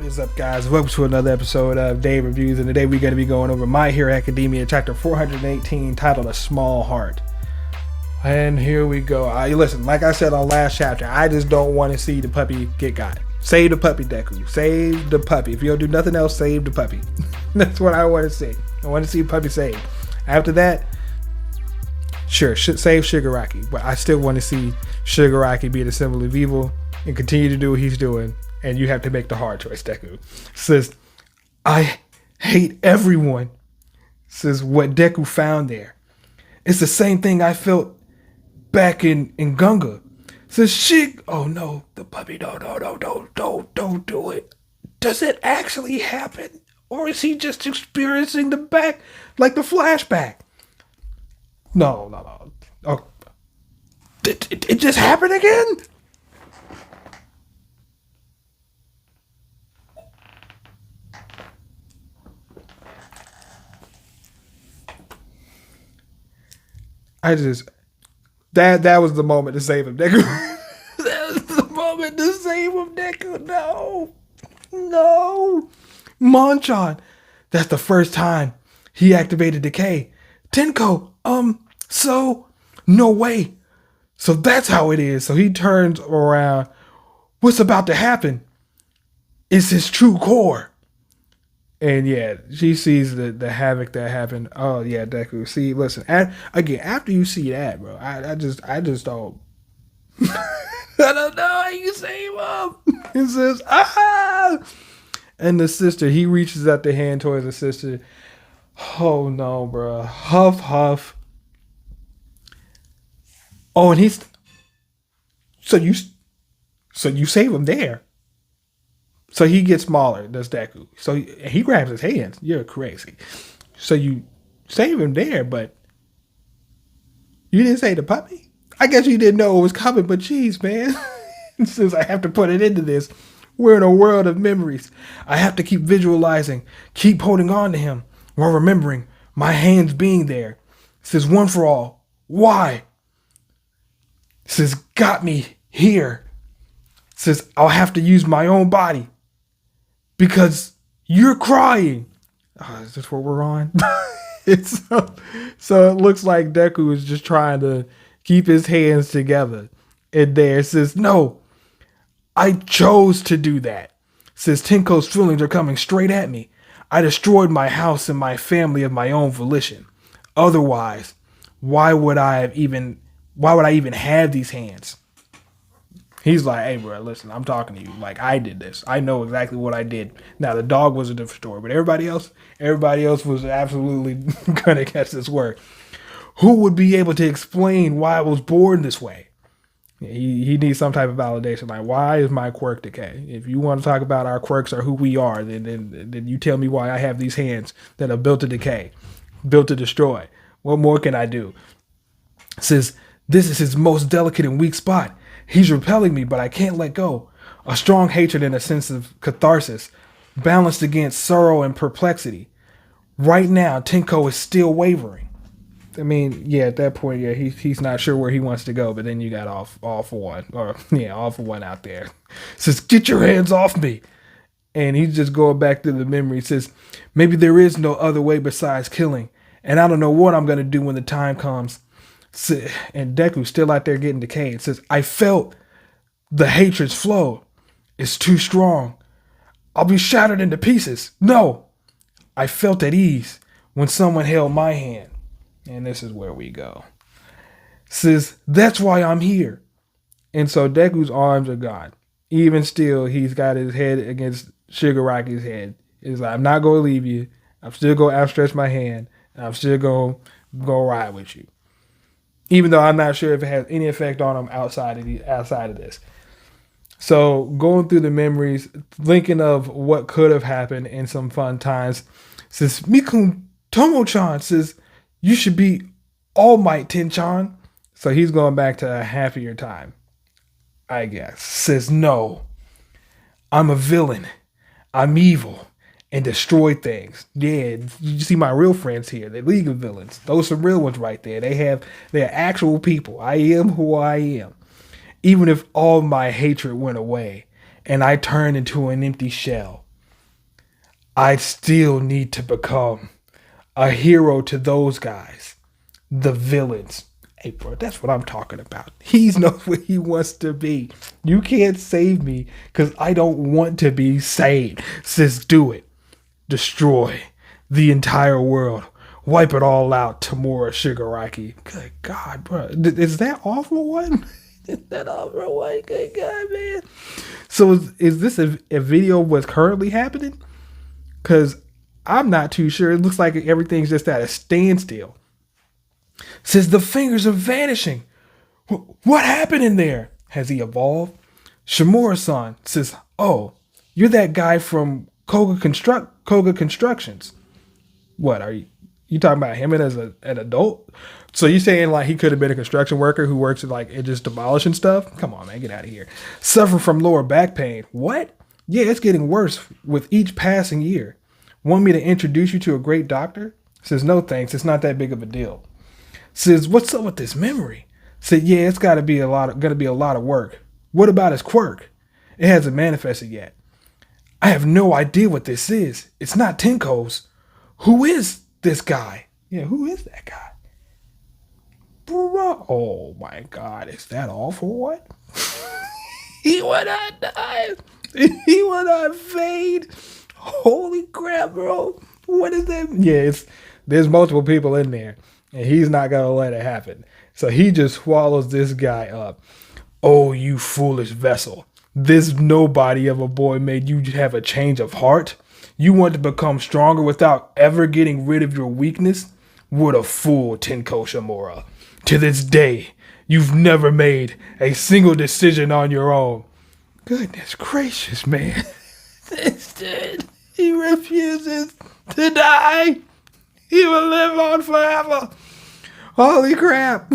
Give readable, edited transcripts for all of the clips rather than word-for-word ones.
is up, guys? Welcome to another episode of Dave Reviews, and today we're going to be going over My Hero Academia chapter 418 titled A Small Heart. And here we go. Listen, like I said on last chapter, I just don't want to see the puppy get got. Save the puppy, Deku. Save the puppy. If you don't do nothing else, save the puppy. That's what I want to see. I want to see the puppy saved. After that, sure, save Shigaraki. But I still want to see Shigaraki be the symbol of evil and continue to do what he's doing. And you have to make the hard choice, Deku. Says, I hate everyone. Says what Deku found there. It's the same thing I felt back in Gunga. Says oh no, the puppy, don't do it. Does it actually happen? Or is he just experiencing the back, like the flashback? No. Oh, it just happened again? That was the moment to save him, Deku. That was the moment to save him, Deku. No. Monchan. That's the first time he activated Decay. Tenko, so, no way. So that's how it is. So he turns around. What's about to happen? It's his true core. And yeah, she sees the havoc that happened. Oh yeah, Deku. See, listen. Again, after you see that, bro, I just don't. I don't know how you save him. He says, ah. And the sister, he reaches out the hand towards the sister. Oh no, bro. Huff. Oh, and he's. So you save him there. So he gets smaller, does Deku. So he grabs his hands. You're crazy. So you save him there, but you didn't save the puppy? I guess you didn't know it was coming, but geez, man. Since I have to put it into this, we're in a world of memories. I have to keep visualizing, keep holding on to him, while remembering my hands being there. It says one for all. Why? It says got me here. It says I'll have to use my own body. Because you're crying. Is this what we're on? So it looks like Deku is just trying to keep his hands together. And there it says, no, I chose to do that. It says Tenko's feelings are coming straight at me. I destroyed my house and my family of my own volition. Otherwise, why would I even have these hands? He's like, hey, bro, listen, I'm talking to you. Like, I did this. I know exactly what I did. Now, the dog was a different story, but everybody else was absolutely going to catch this work. Who would be able to explain why I was born this way? He needs some type of validation. Like, why is my quirk decay? If you want to talk about our quirks or who we are, then you tell me why I have these hands that are built to decay, built to destroy. What more can I do? It says, this is his most delicate and weak spot. He's repelling me, but I can't let go. A strong hatred and a sense of catharsis, balanced against sorrow and perplexity. Right now, Tenko is still wavering. I mean, yeah, at that point, yeah, he's not sure where he wants to go, but then you got all for one out there. Says, get your hands off me. And he's just going back to the memory. Says, maybe there is no other way besides killing. And I don't know what I'm going to do when the time comes. And Deku's still out there getting decayed. It says, I felt the hatred's flow. It's too strong. I'll be shattered into pieces. No, I felt at ease when someone held my hand. And this is where we go. It says, that's why I'm here. And so Deku's arms are gone. Even still, he's got his head against Shigaraki's head. He's like, I'm not going to leave you. I'm still going to outstretch my hand. And I'm still going to go ride with you. Even though I'm not sure if it has any effect on him outside of this. So going through the memories, thinking of what could have happened in some fun times, says Mikun Tomo-chan says you should be All Might Ten-chan. So he's going back to a happier time, I guess. Says no, I'm a villain. I'm evil. And destroy things. Yeah, you see my real friends here. They're League of Villains. Those are some real ones right there. They're actual people. I am who I am. Even if all my hatred went away and I turned into an empty shell, I still need to become a hero to those guys, the villains. Hey, bro, that's what I'm talking about. He knows what he wants to be. You can't save me because I don't want to be saved. Says, do it. Destroy the entire world. Wipe it all out, Tamura Shigaraki. Good God, bro. Is that all for one? Is that all for one? Good God, man. So is this a video of what's currently happening? Because I'm not too sure. It looks like everything's just at a standstill. Says the fingers are vanishing. What happened in there? Has he evolved? Shimura-san says, oh, you're that guy from Koga Constructions. What are you talking about him as an adult? So you saying like he could have been a construction worker who works at like just demolishing stuff? Come on, man, get out of here. Suffer from lower back pain. What? Yeah, it's getting worse with each passing year. Want me to introduce you to a great doctor? Says no thanks, it's not that big of a deal. Says what's up with this memory? Said yeah, it's gonna be a lot of work. What about his quirk? It hasn't manifested yet. I have no idea what this is. It's not Tenko's. Who is this guy? Yeah, who is that guy? Bro, oh my God, is that all for what? He went on die. He went on fade. Holy crap, bro. What is that? Yeah, there's multiple people in there, and he's not gonna let it happen. So he just swallows this guy up. Oh, you foolish vessel. This nobody of a boy made you have a change of heart? You want to become stronger without ever getting rid of your weakness? What a fool, Tenko Shimura. To this day, you've never made a single decision on your own. Goodness gracious, man. This dude, he refuses to die. He will live on forever. Holy crap.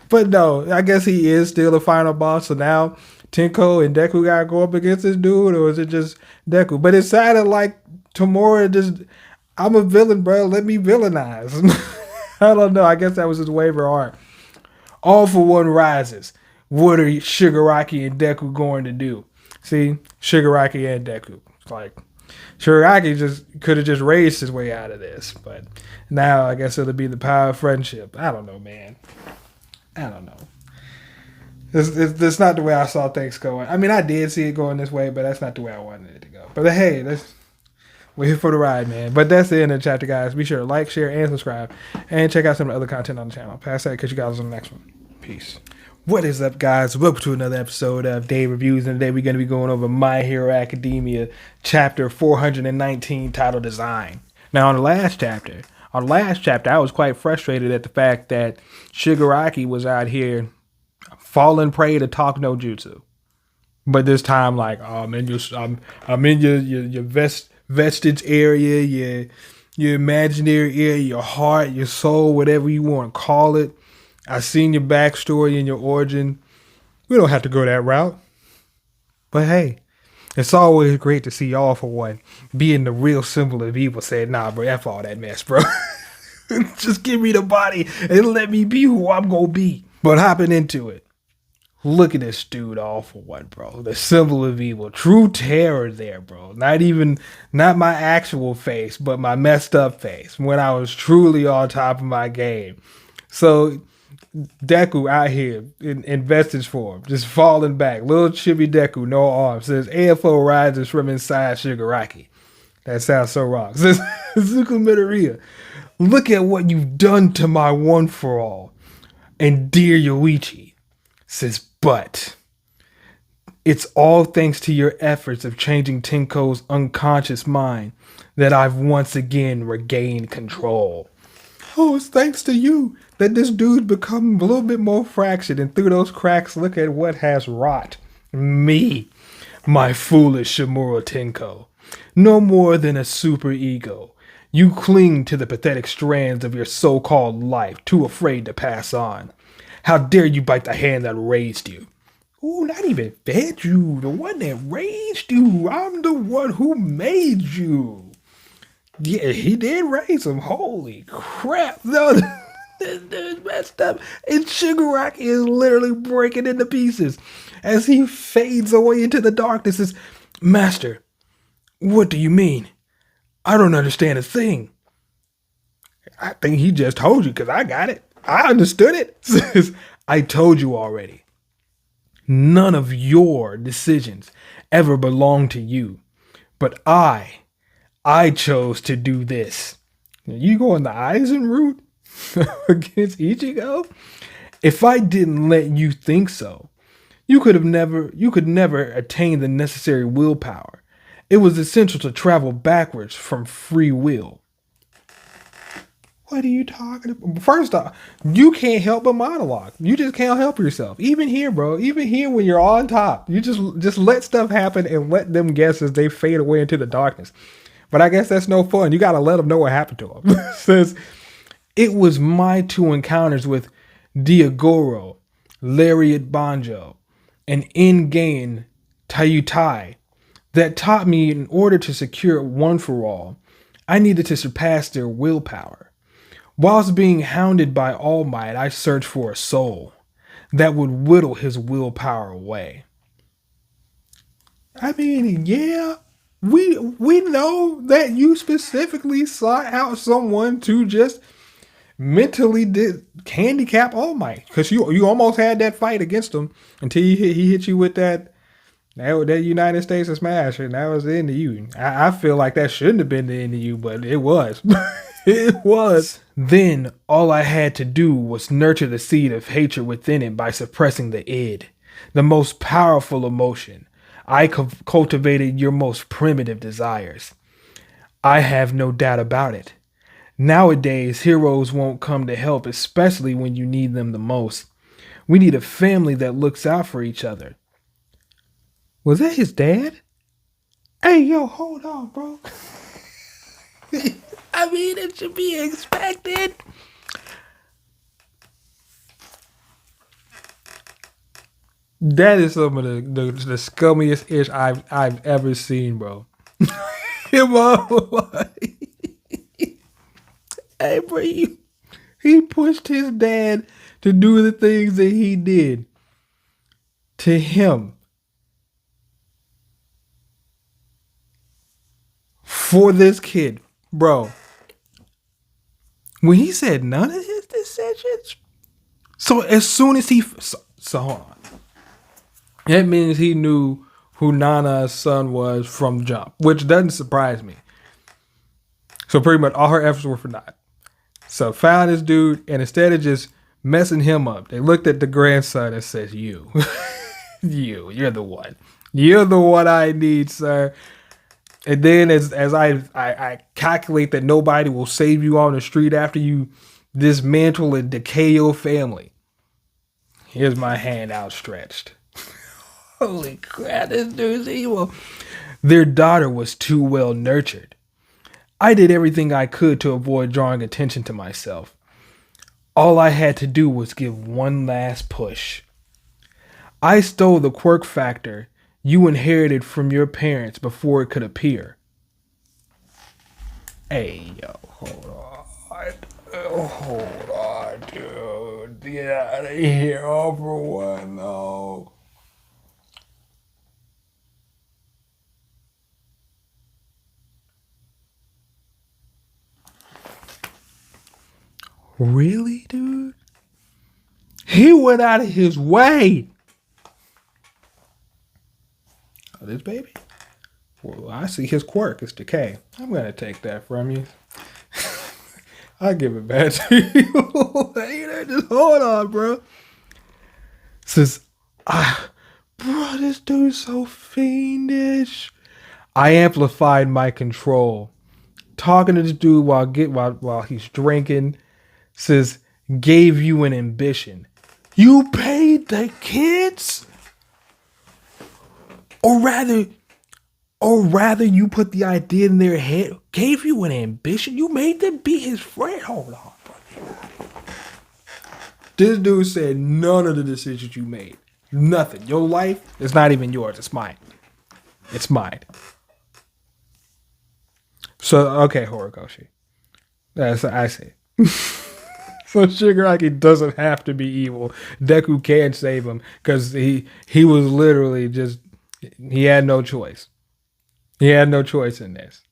But no, I guess he is still the final boss. So now Tenko and Deku gotta go up against this dude, or is it just Deku? But it sounded like Tamura just, I'm a villain, bro. Let me villainize. I don't know. I guess that was his waiver art. All for one rises. What are Shigaraki and Deku going to do? See, Shigaraki and Deku. It's like Shigaraki just could have just raised his way out of this, but now I guess it'll be the power of friendship. I don't know, man. I don't know. It's not the way I saw things going. I mean, I did see it going this way, but that's not the way I wanted it to go. But hey, we're here for the ride, man. But that's the end of the chapter, guys. Be sure to like, share, and subscribe. And check out some of the other content on the channel. Pass that, catch you guys on the next one. Peace. What is up, guys? Welcome to another episode of Day Reviews. And today we're going to be going over My Hero Academia chapter 419 titled Design. Now, on the last chapter, I was quite frustrated at the fact that Shigaraki was out here falling prey to talk no jutsu. But this time, like, oh, I'm in your vestige area, your imaginary area, your heart, your soul, whatever you want to call it. I've seen your backstory and your origin. We don't have to go that route. But hey, it's always great to see All For One being the real symbol of evil, saying, nah, bro, F all that mess, bro. Just give me the body and let me be who I'm going to be. But hopping into it, look at this dude, All For One, bro. The symbol of evil. True terror there, bro. Not my actual face, but my messed up face when I was truly on top of my game. So Deku out here in vestige form, just falling back. Little chibi Deku, no arms. Says AFO rises from inside Shigaraki. That sounds so wrong. Says Zuko Midoriya, look at what you've done to my one for all. And dear Yoichi says, but it's all thanks to your efforts of changing Tenko's unconscious mind that I've once again regained control. Oh, it's thanks to you that this dude's become a little bit more fractured, and through those cracks, look at what has wrought me, my foolish Shimura Tenko. No more than a super ego. You cling to the pathetic strands of your so-called life, too afraid to pass on. How dare you bite the hand that raised you? Oh, not even fed you, the one that raised you. I'm the one who made you. Yeah, he did raise him. Holy crap. No, this dude's messed up. And Shigaraki is literally breaking into pieces as he fades away into the darkness. Master, What do you mean? I don't understand a thing. I think he just told you because I got it. I understood it. Says, I told you already. None of your decisions ever belong to you. But I chose to do this. You going the Aizen route against Ichigo? If I didn't let you think so, you could never attain the necessary willpower. It was essential to travel backwards from free will. What are you talking about? First off, you can't help but monologue. You just can't help yourself. Even here, bro. Even here when you're on top, you just let stuff happen and let them guess as they fade away into the darkness. But I guess that's no fun. You gotta let them know what happened to them. Says it was my two encounters with Diagoro, Lariat Banjo, and Ingain Tayutai that taught me in order to secure one for all, I needed to surpass their willpower. Whilst being hounded by All Might, I searched for a soul that would whittle his willpower away. I mean, yeah, we know that you specifically sought out someone to just mentally did handicap All Might because you almost had that fight against him until he hit you with that United States of Smash, and that was the end of you. I feel like that shouldn't have been the end of you, but it was. It was. Then all I had to do was nurture the seed of hatred within it by suppressing the id, the most powerful emotion. I cultivated your most primitive desires. I have no doubt about it. Nowadays, heroes won't come to help, especially when you need them the most. We need a family that looks out for each other. Was that his dad? Hey, yo, hold on, bro. I mean, it should be expected. That is some of the scummiest ish I've ever seen, bro. Him hey, bro, he pushed his dad to do the things that he did to him for this kid, bro. When he said none of his decisions, so as soon as so hold on, that means he knew who Nana's son was from jump, which doesn't surprise me. So pretty much all her efforts were for naught. So found this dude, and instead of just messing him up, they looked at the grandson and says, "You, you're the one. You're the one I need, sir." And then as I calculate that nobody will save you on the street after you dismantle and decay your family, here's my hand outstretched. Holy crap, this dude's evil. Their daughter was too well nurtured. I did everything I could to avoid drawing attention to myself. All I had to do was give one last push. I stole the quirk factor you inherited from your parents before it could appear. Hey, yo, hold on. Hold on, dude. Get out of here. All for one, though. Really, dude? He went out of his way. Oh, this baby? Well, I see his quirk. It's decay. I'm going to take that from you. I'll give it back to you. Hey, just hold on, bro. Says, bro, this dude's so fiendish. I amplified my control. Talking to this dude while he's drinking. Says, gave you an ambition. You paid the kids? Or rather you put the idea in their head, gave you an ambition? You made them be his friend? Hold on, bro. This dude said none of the decisions you made. Nothing. Your life is not even yours. It's mine. It's mine. So, okay, Horikoshi. That's I see. So Shigaraki doesn't have to be evil. Deku can save him because he was literally just, he had no choice. He had no choice in this.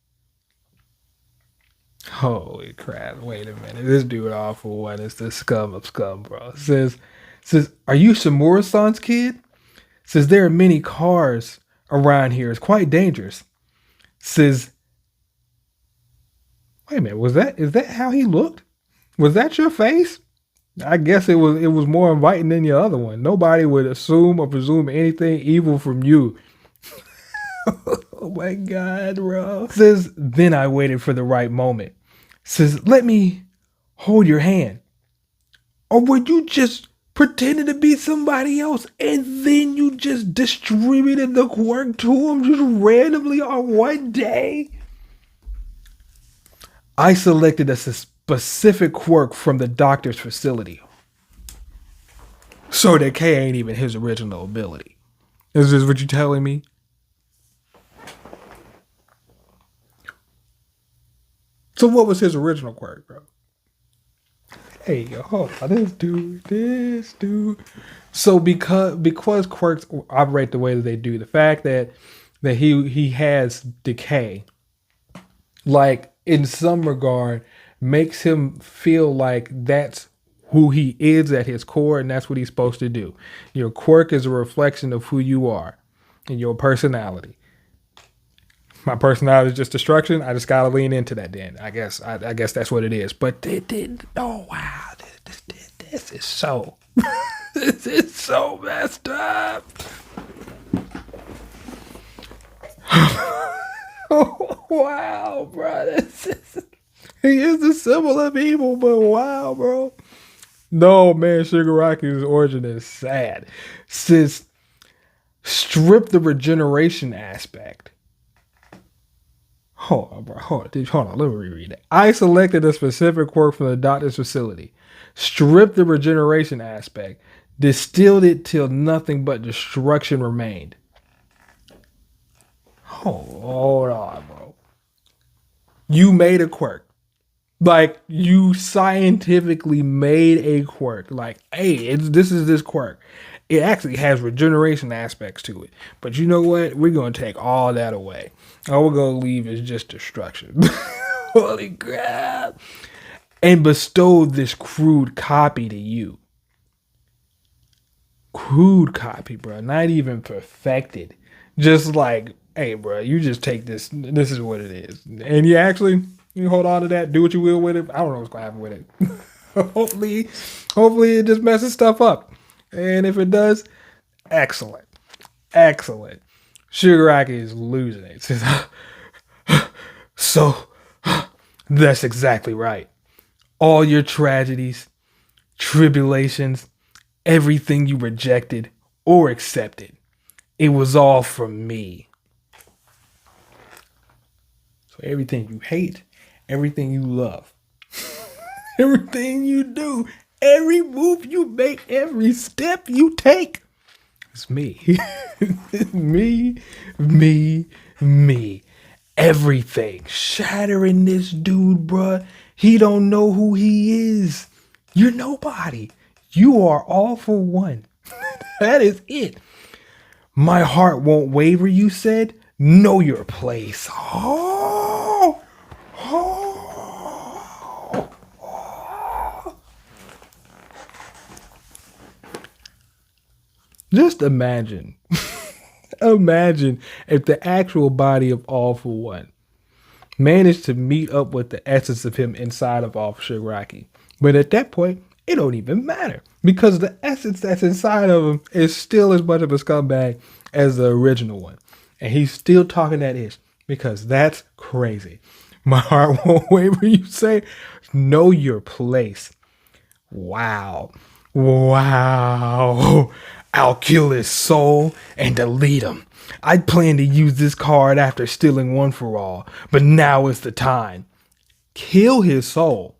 Holy crap! Wait a minute. This dude awful one is the scum of scum, bro. Says, are you Shimura-san's kid? Says there are many cars around here. It's quite dangerous. Says, wait a minute. Is that how he looked? Was that your face? I guess it was more inviting than your other one. Nobody would assume or presume anything evil from you. Oh my God, bro. Says, then I waited for the right moment. Says, let me hold your hand. Or would you just pretending to be somebody else and then you just distributed the quirk to him just randomly on one day? I selected a specific quirk from the doctor's facility. So that K ain't even his original ability. Is this what you telling me? So what was his original quirk, bro? Hey, yo, hold on. This dude. So because quirks operate the way that they do, the fact that he has decay, like in some regard, makes him feel like that's who he is at his core, and that's what he's supposed to do. Your quirk is a reflection of who you are and your personality. My personality is just destruction. I just gotta lean into that. Then I guess that's what it is. But it didn't. Oh wow, this is so this is so messed up. Oh, wow, bro. He is the symbol of evil, but wow, bro. No, man, Shigaraki's origin is sad. Since strip the regeneration aspect. Hold on, bro. Hold on. Let me reread it. I selected a specific quirk from the doctor's facility, stripped the regeneration aspect, distilled it till nothing but destruction remained. Hold on, bro. You made a quirk. Like, you scientifically made a quirk. Like, hey, this is this quirk. It actually has regeneration aspects to it. But you know what? We're going to take all that away. All we're going to leave is just destruction. Holy crap. And bestowed this crude copy to you. Crude copy, bro. Not even perfected. Just like, hey, bro, you just take this. This is what it is. And you hold on to that. Do what you will with it. I don't know what's going to happen with it. hopefully it just messes stuff up. And if it does, excellent. Shigaraki is losing it. So, that's exactly right. All your tragedies, tribulations, everything you rejected or accepted, it was all from me. So everything you hate, everything you love, everything you do, every move you make, every step you take, it's me. me. Everything. Shattering this dude, bruh. He don't know who he is. You're nobody. You are all for one. That is it. My heart won't waver, you said. Know your place. Oh. Just imagine. Imagine if the actual body of All for One managed to meet up with the essence of him inside of All for Shigaraki. But at that point, it don't even matter because the essence that's inside of him is still as much of a scumbag as the original one. And he's still talking that ish because that's crazy. My heart won't waver, you say. Know your place. Wow. I'll kill his soul and delete him. I'd planned to use this card after stealing One for All, but now is the time. Kill his soul.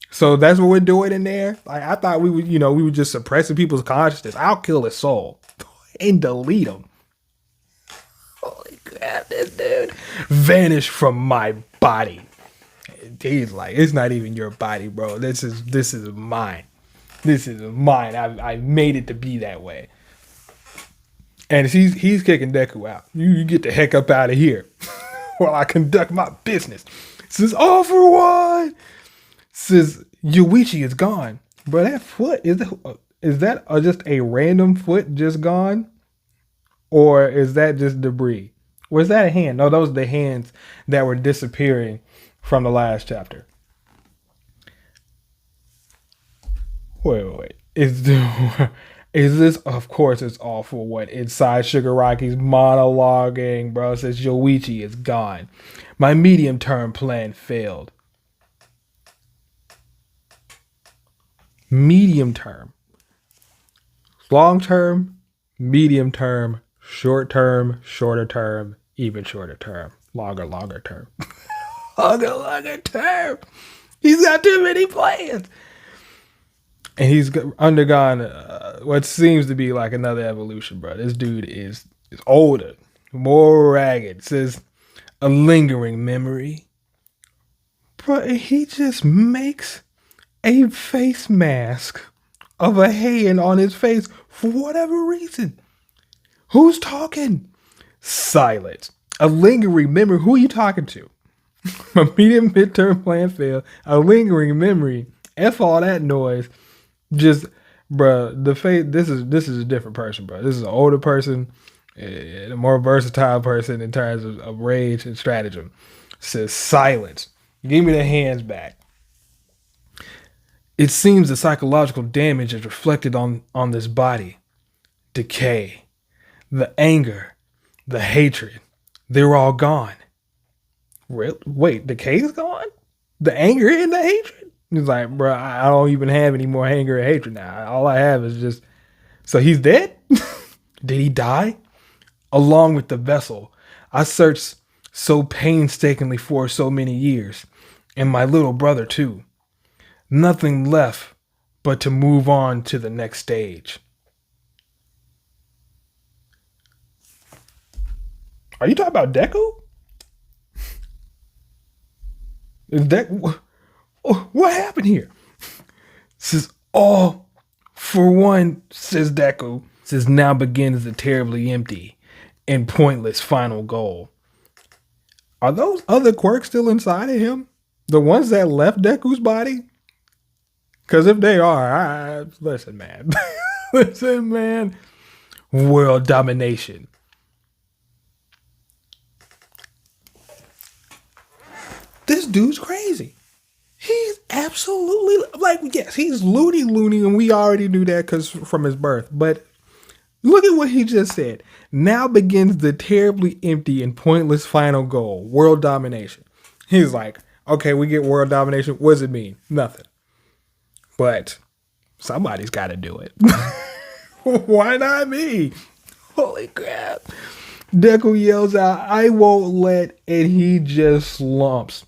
So that's what we're doing in there. Like, I thought we were just suppressing people's consciousness. I'll kill his soul and delete him. Holy crap, this dude vanished from my body. He's like, it's not even your body, bro. This is mine. This is mine. I made it to be that way. And he's kicking Deku out. You get the heck up out of here. while I conduct my business. Says, all for one. Says, Yuichi is gone. Bro, that foot, is that just a random foot just gone? Or is that just debris? Was that a hand? No, those are the hands that were disappearing from the last chapter. Wait. Is this? Of course, it's all for what? Inside Shigaraki's monologuing, bro. It says Yoichi is gone. My medium-term plan failed. Medium term, long term, medium term, short term, shorter term, even shorter term, longer term, longer term. He's got too many plans. And he's undergone what seems to be like another evolution, bro. This dude is older, more ragged. It says a lingering memory. Bro, he just makes a face mask of a hand on his face for whatever reason. Who's talking? Silence. A lingering memory. Who are you talking to? My medium midterm plan failed. A lingering memory. F all that noise. Just, bruh, the face. This is a different person, bro. This is an older person, a more versatile person in terms of rage and stratagem. It says silence. Give me the hands back. It seems the psychological damage is reflected on this body. Decay, the anger, the hatred, they're all gone. Wait, decay is gone? The anger and the hatred? He's like, bro, I don't even have any more anger and hatred now. All I have is just... So he's dead? Did he die? Along with the vessel I searched so painstakingly for so many years. And my little brother too. Nothing left but to move on to the next stage. Are you talking about Deku? Is that what happened here? Says all for one, says Deku. Says now begins the terribly empty and pointless final goal. Are those other quirks still inside of him? The ones that left Deku's body? Because if they are, listen, man. Listen, man. World domination. This dude's crazy. He's absolutely, like, yes, he's loony, and we already knew that because from his birth. But look at what he just said. Now begins the terribly empty and pointless final goal, world domination. He's like, okay, we get world domination. What does it mean? Nothing. But somebody's got to do it. Why not me? Holy crap. Deku yells out, I won't let, and he just slumps.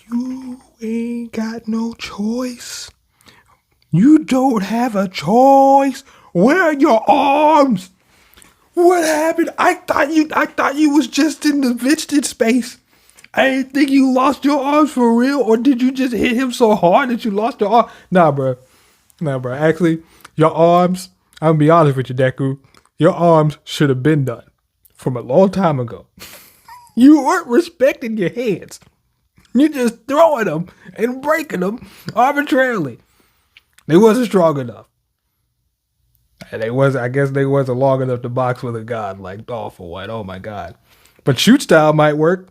You ain't got no choice. You don't have a choice. Where are your arms? What happened? I thought you was just in the Vegeta space. I didn't think you lost your arms for real, or did you just hit him so hard that you lost your arm? Nah, bro. Actually, your arms, I'm gonna be honest with you, Deku. Your arms should have been done from a long time ago. You weren't respecting your hands. You're just throwing them and breaking them arbitrarily. They wasn't strong enough. And I guess they wasn't long enough to box with a god like All for One. Oh my god. But shoot style might work.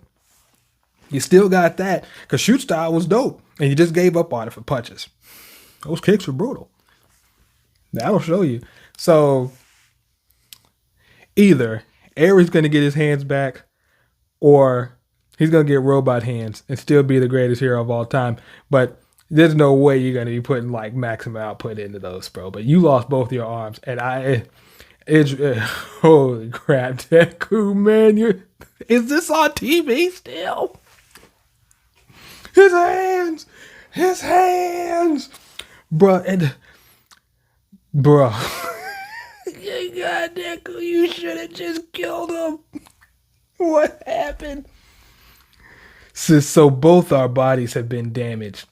You still got that. Because shoot style was dope. And you just gave up on it for punches. Those kicks were brutal. That'll show you. So either Ares going to get his hands back, or he's going to get robot hands and still be the greatest hero of all time. But there's no way you're going to be putting like maximum output into those, bro. But you lost both your arms. And holy crap, Deku, man. Is this on TV still? His hands. Bruh, God, Deku, you should have just killed him. What happened? So both our bodies have been damaged.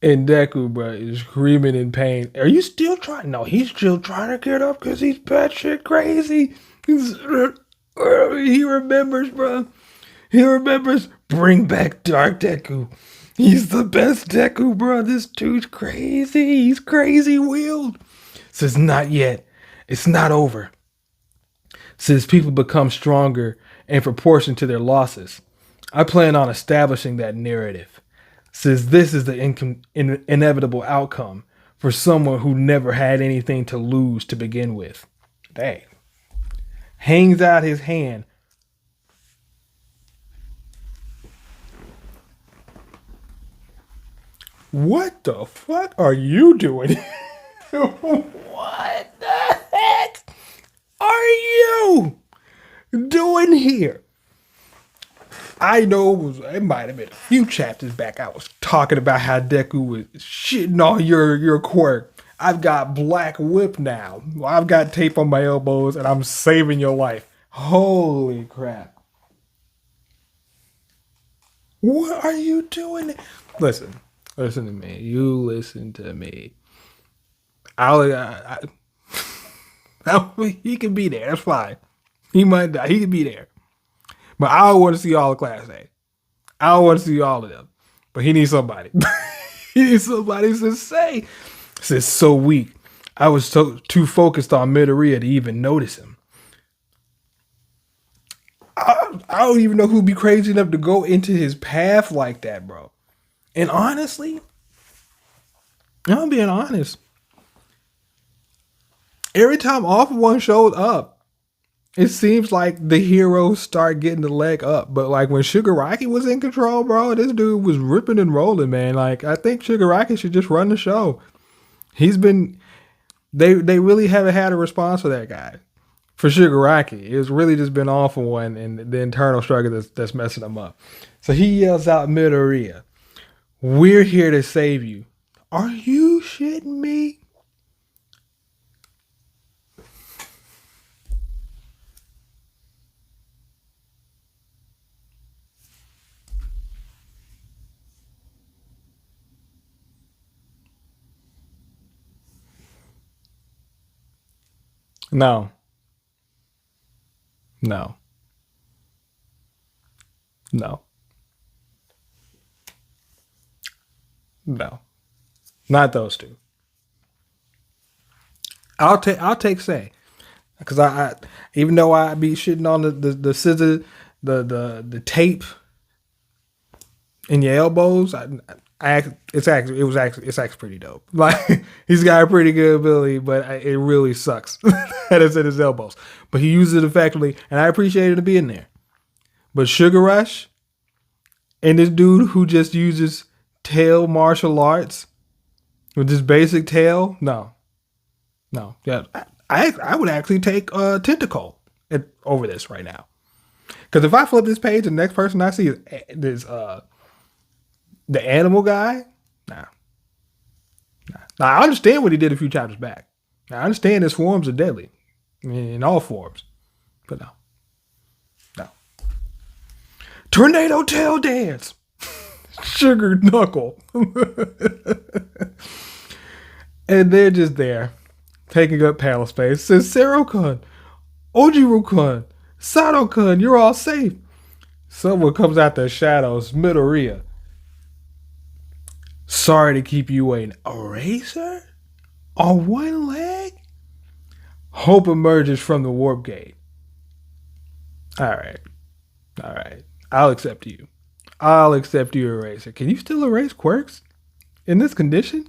And Deku, bro, is screaming in pain. Are you still trying? No, he's still trying to get up because he's batshit crazy. He remembers, bro. He remembers. Bring back Dark Deku. He's the best Deku, bro. This dude's crazy. He's crazy willed. Says, not yet. It's not over. Says people become stronger in proportion to their losses. I plan on establishing that narrative. Says this is the inevitable outcome for someone who never had anything to lose to begin with. Dang. Hangs out his hand. What the fuck are you doing? What the heck are you doing here? I know it might have been a few chapters back. I was talking about how Deku was shitting on your quirk. I've got Black Whip now. I've got tape on my elbows and I'm saving your life. Holy crap. What are you doing? Listen to me. You listen to me. He can be there. That's fine. He might die. He can be there. But I don't want to see all of Class A. I don't want to see all of them. But he needs somebody. He needs somebody to say. It's so weak. I was too focused on Midoriya to even notice him. I don't even know who'd be crazy enough to go into his path like that, bro. And honestly, I'm being honest. Every time All For One showed up, it seems like the heroes start getting the leg up. But like when Shigaraki was in control, bro, this dude was ripping and rolling, man. Like I think Shigaraki should just run the show. They really haven't had a response for that guy. For Shigaraki, it's really just been All For One and the internal struggle that's messing him up. So he yells out Midoriya, "We're here to save you." Are you shitting me? No. No. No. No. Not those two. I'll take Say. Because I even though I be shitting on the scissor, the tape in your elbows, it's actually pretty dope. Like he's got a pretty good ability, but it really sucks that it's in his elbows. But he uses it effectively, and I appreciated it being there. But Sugar Rush and this dude who just uses tail martial arts with this basic tail, no. Yeah, I would actually take Tentacle over this right now. Because if I flip this page, the next person I see is the animal guy. Nah. Now, I understand what he did a few chapters back. Now, I understand his forms are deadly. I mean, in all forms. But no. Tornado Tail Dance. Sugar Knuckle. And they're just there, taking up panel space. Says Sero-kun, Ojiru-kun, Sado-kun, you're all safe. Someone comes out the shadows, Midoriya. Sorry to keep you waiting. Eraser? On one leg? Hope emerges from the warp gate. Alright. I'll accept you. Eraser. Can you still erase quirks? In this condition?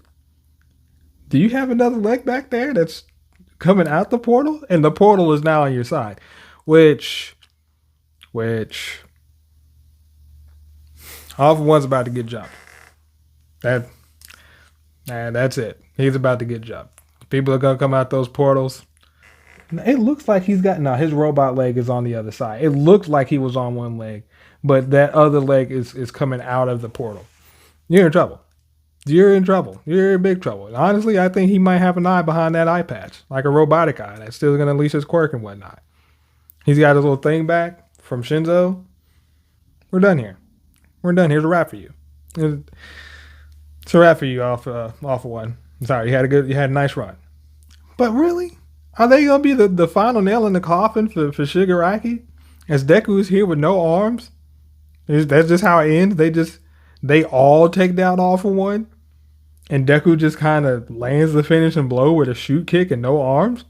Do you have another leg back there that's coming out the portal? And the portal is now on your side. Which All For One's about to get jumped. That's it. He's about to get jumped. People are gonna come out those portals. It looks like he's got his robot leg is on the other side. It looks like he was on one leg, but that other leg is coming out of the portal. You're in trouble. You're in big trouble. And honestly, I think he might have an eye behind that eye patch, like a robotic eye that's still gonna unleash his quirk and whatnot. He's got his little thing back from Shinzo. We're done here. Here's a wrap for you. So wrap for you off of one. Sorry, you had a nice run. But really? Are they gonna be the final nail in the coffin for Shigaraki? As Deku is here with no arms? That's just how it ends? They all take down All For One? And Deku just kind of lands the finishing blow with a shoot kick and no arms?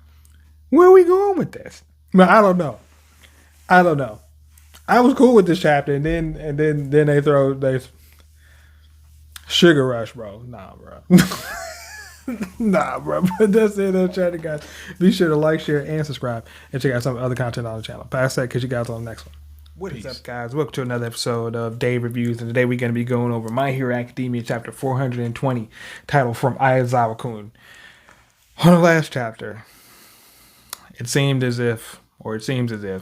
Where are we going with this? I don't know. I don't know. I was cool with this chapter, and then they Sugar Rush, bro. Nah, bro. Nah, bro. But that's it. I'm trying to guys. Be sure to like, share, and subscribe, and check out some other content on the channel. Pass that because you guys on the next one. What is up, guys? Welcome to another episode of Day Reviews, and today we're going to be going over My Hero Academia chapter 420, titled From Aizawa-kun. On the last chapter, it seems as if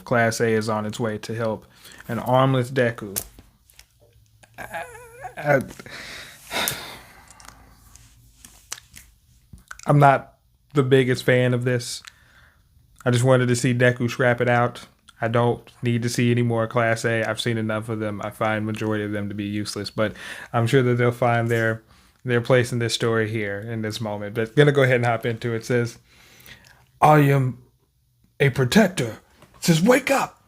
Class A is on its way to help an armless Deku. I'm not the biggest fan of this. I just wanted to see Deku scrap it out. I don't need to see any more Class A. I've seen enough of them. I find majority of them to be useless, but I'm sure that they'll find their place in this story here in this moment. But gonna go ahead and hop into it. It says, I am a protector. It says, wake up.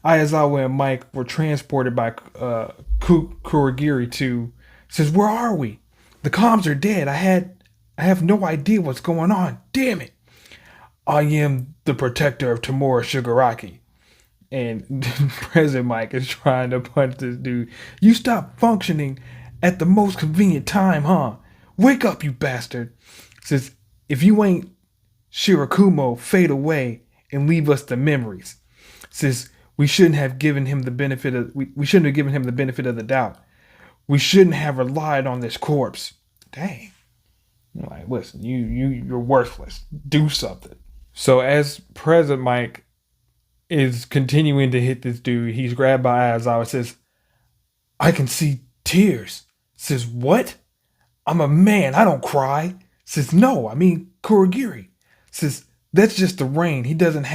Aizawa and Mike were transported by Kurogiri to. It says, where are we? The comms are dead. I have no idea what's going on. Damn it. I am the protector of Tamura Shigaraki. And President Mike is trying to punch this dude. You stop functioning at the most convenient time, huh? Wake up, you bastard. Says, if you ain't Shirakumo, fade away and leave us the memories. Says, we shouldn't have given him the benefit of the doubt. We shouldn't have relied on this corpse. Dang. I'm like, listen, you're worthless. Do something. So as President Mike is continuing to hit this dude, he's grabbed by Aizawa. Says, I can see tears. Says, what? I'm a man. I don't cry. Says, no, I mean Kurogiri. Says, that's just the rain. He doesn't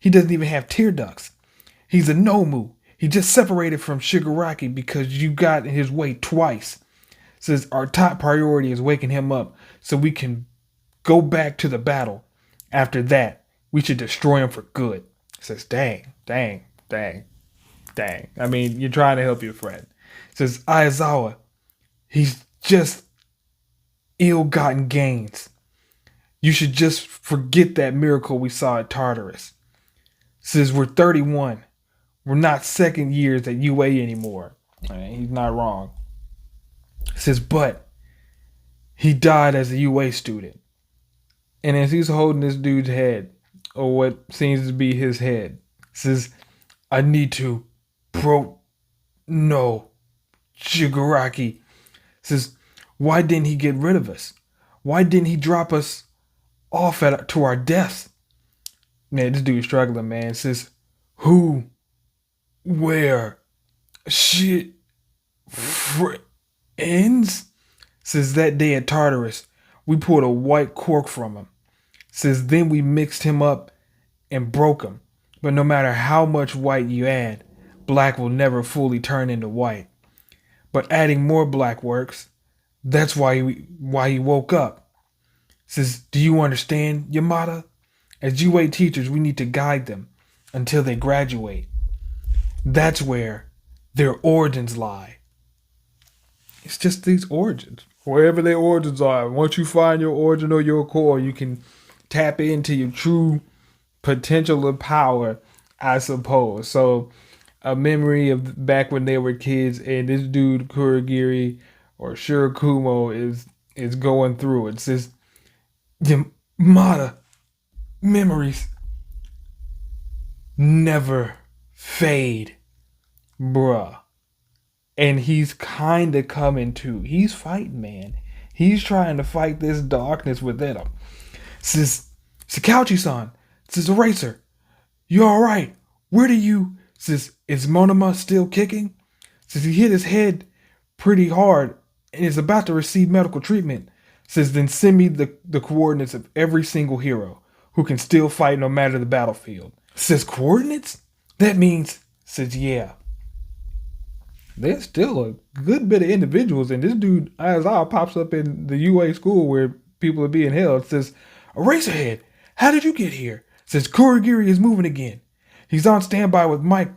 even have tear ducts. He's a Nomu. He just separated from Shigaraki because you got in his way twice. Says, our top priority is waking him up so we can go back to the battle. After that, we should destroy him for good. Says, dang. I mean, you're trying to help your friend. Says, Aizawa, he's just ill-gotten gains. You should just forget that miracle we saw at Tartarus. Says, we're 31. We're not second years at UA anymore. He's not wrong. Says, but he died as a UA student. And as he's holding this dude's head, or what seems to be his head, says, I need to no, Shigaraki. Says, why didn't he get rid of us? Why didn't he drop us off to our deaths? Man, this dude's struggling, man. Says, who, where, shit, friends? Says, that day at Tartarus, we pulled a white cork from him. Says, then we mixed him up and broke him. But no matter how much white you add, black will never fully turn into white. But adding more black works. That's why he woke up. Says, do you understand, Yamada? As UA teachers, we need to guide them until they graduate. That's where their origins lie. It's just these origins. Wherever their origins are. Once you find your origin or your core, you can tap into your true potential of power, I suppose. So a memory of back when they were kids, and this dude Kurogiri or Shirakumo is going through it. It says, Yamada, memories never fade, bruh. And he's kind of coming to. He's fighting, man. He's trying to fight this darkness within him. Says, Sakauchi-san. Says, Eraser, you all right? Where do you? Says, is Monoma still kicking? Says, he hit his head pretty hard and is about to receive medical treatment. Says, then send me the coordinates of every single hero who can still fight no matter the battlefield. Says, coordinates? That means, says, yeah. there's still a good bit of individuals. And this dude, Aizawa, pops up in the UA school where people are being held. It says, Eraserhead, how did you get here? It says, Kurogiri is moving again. He's on standby with Mike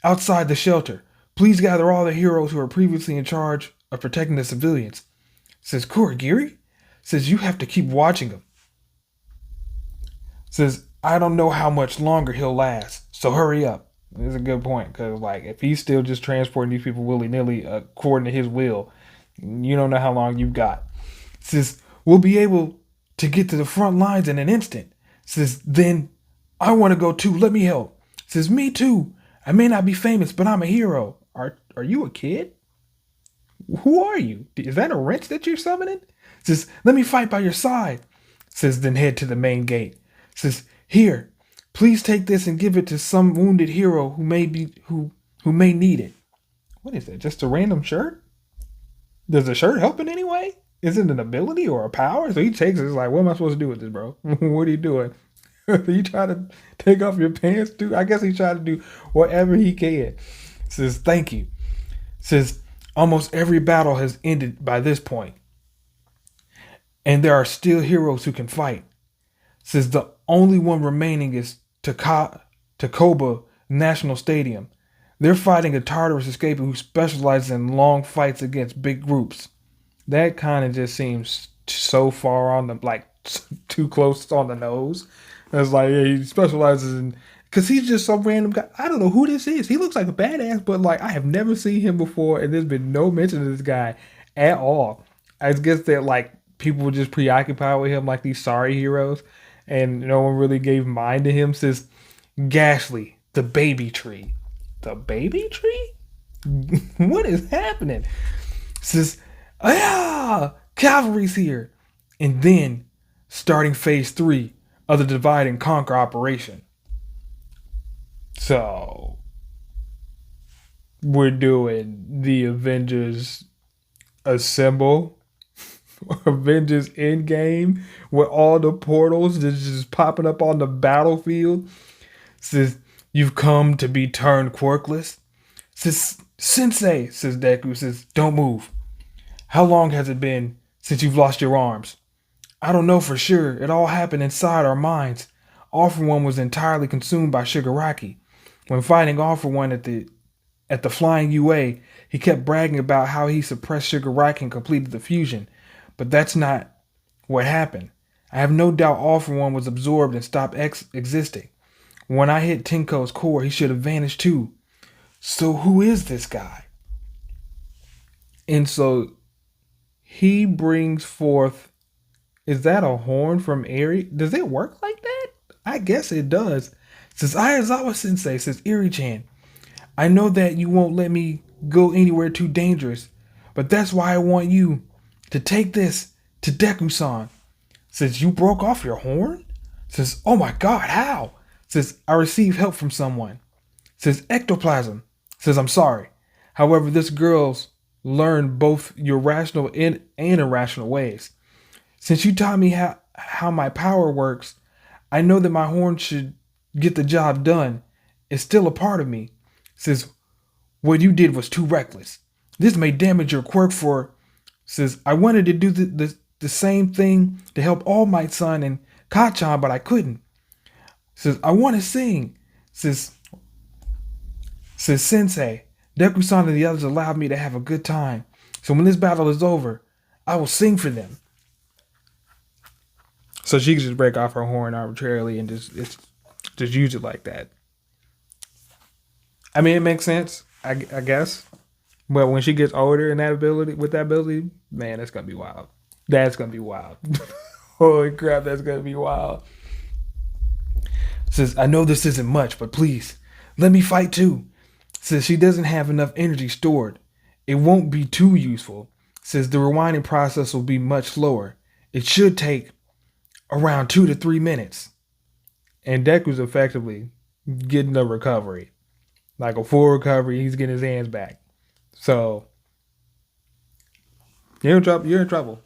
outside the shelter. Please gather all the heroes who are previously in charge of protecting the civilians. It says, Kurogiri? It says, you have to keep watching him. It says, I don't know how much longer he'll last, so hurry up. It's a good point, because like if he's still just transporting these people willy nilly according to his will, you don't know how long you've got. Says we'll be able to get to the front lines in an instant. Says then I want to go too. Let me help. Says me too. I may not be famous, but I'm a hero. Are you a kid? Who are you? Is that a wrench that you're summoning? Says let me fight by your side. Says then head to the main gate. Says here. Please take this and give it to some wounded hero who may need it. What is that? Just a random shirt? Does the shirt help in any way? Is it an ability or a power? So he takes it. It's like, what am I supposed to do with this, bro? What are you doing? Are you trying to take off your pants too? I guess he's trying to do whatever he can. Says thank you. Says almost every battle has ended by this point, and there are still heroes who can fight. Says the only one remaining is Takoba National Stadium. They're fighting a Tartarus escapee who specializes in long fights against big groups. That kind of just seems so far on the, like, too close on the nose. It's like, yeah, he specializes in, because he's just some random guy. I don't know who this is. He looks like a badass, but like I have never seen him before, and there's been no mention of this guy at all. I guess that like people were just preoccupied with him like these sorry heroes, and no one really gave mind to him. Says Gashly, the baby tree. The baby tree? What is happening? Says, ah, cavalry's here. And then, starting phase 3 of the divide and conquer operation. So, we're doing the Avengers Assemble, Avengers Endgame, with all the portals just popping up on the battlefield. Says, you've come to be turned quirkless. Says, Sensei, says Deku, says, don't move. How long has it been since you've lost your arms? I don't know for sure. It all happened inside our minds. All For One was entirely consumed by Shigaraki. When fighting All For One at the Flying UA, he kept bragging about how he suppressed Shigaraki and completed the fusion. But that's not what happened. I have no doubt All For One was absorbed and stopped existing. When I hit Tenko's core, he should have vanished too. So who is this guy? And so he brings forth, is that a horn from Eri? Does it work like that? I guess it does. Says Ayazawa Sensei, says Eri-chan, I know that you won't let me go anywhere too dangerous, but that's why I want you to take this to Deku-san. Says, you broke off your horn? Says, oh my god, how? Says, I received help from someone. Says, ectoplasm. Says, I'm sorry. However, this girl's learned both your rational and irrational ways. Since you taught me how my power works, I know that my horn should get the job done. It's still a part of me. Says, what you did was too reckless. This may damage your quirk for... Says, I wanted to do the same thing to help All Might Son and Kacchan, but I couldn't. Says, I want to sing. Says, Sensei, Deku-san and the others allowed me to have a good time. So when this battle is over, I will sing for them. So she can just break off her horn arbitrarily and just use it like that. I mean, it makes sense, I guess. But when she gets older and with that ability, man, that's gonna be wild. That's gonna be wild. Holy crap, that's gonna be wild. Says, I know this isn't much, but please, let me fight too. Says she doesn't have enough energy stored. It won't be too useful. Says the rewinding process will be much slower. It should take around 2 to 3 minutes. And Deku's effectively getting a recovery. Like a full recovery, he's getting his hands back. So, you're in trouble. You're in trouble.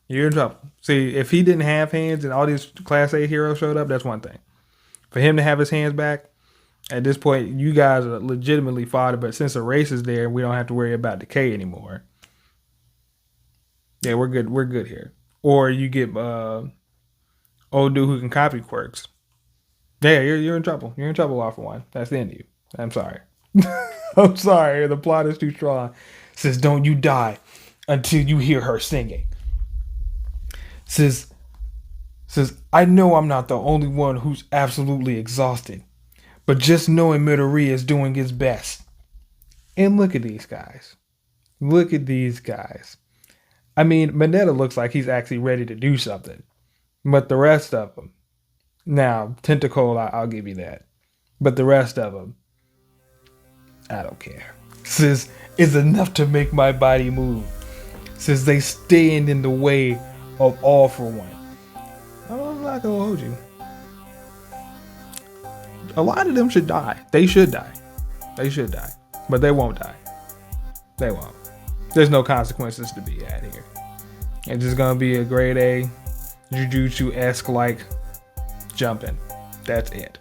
You're in trouble. See, if he didn't have hands and all these Class A heroes showed up, that's one thing. For him to have his hands back, At this point, you guys are legitimately fodder, but since the race is there, we don't have to worry about decay anymore. Yeah, we're good. We're good here. Or you get old dude who can copy quirks. Yeah, you're in trouble. You're in trouble, All for One. That's the end of you. I'm sorry. I'm sorry. The plot is too strong. Says, don't you die until you hear her singing. Says, I know I'm not the only one who's absolutely exhausted, but just knowing Midori is doing his best. And look at these guys. Look at these guys. I mean, Mineta looks like he's actually ready to do something, but the rest of them. Now, Tentacle, I'll give you that, but the rest of them, I don't care. Says it's enough to make my body move. Says they stand in the way of All for One. I'm not gonna hold you. A lot of them should die. They should die. They should die. But they won't die. They won't. There's no consequences to be had here. It's just gonna be a grade A, Jujutsu-esque like jumping. That's it.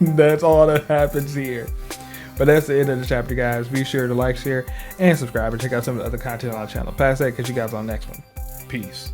That's all that happens here. But that's the end of the chapter, guys. Be sure to like, share, and subscribe, and check out some of the other content on our channel. Past that, catch you guys on the next one. Peace.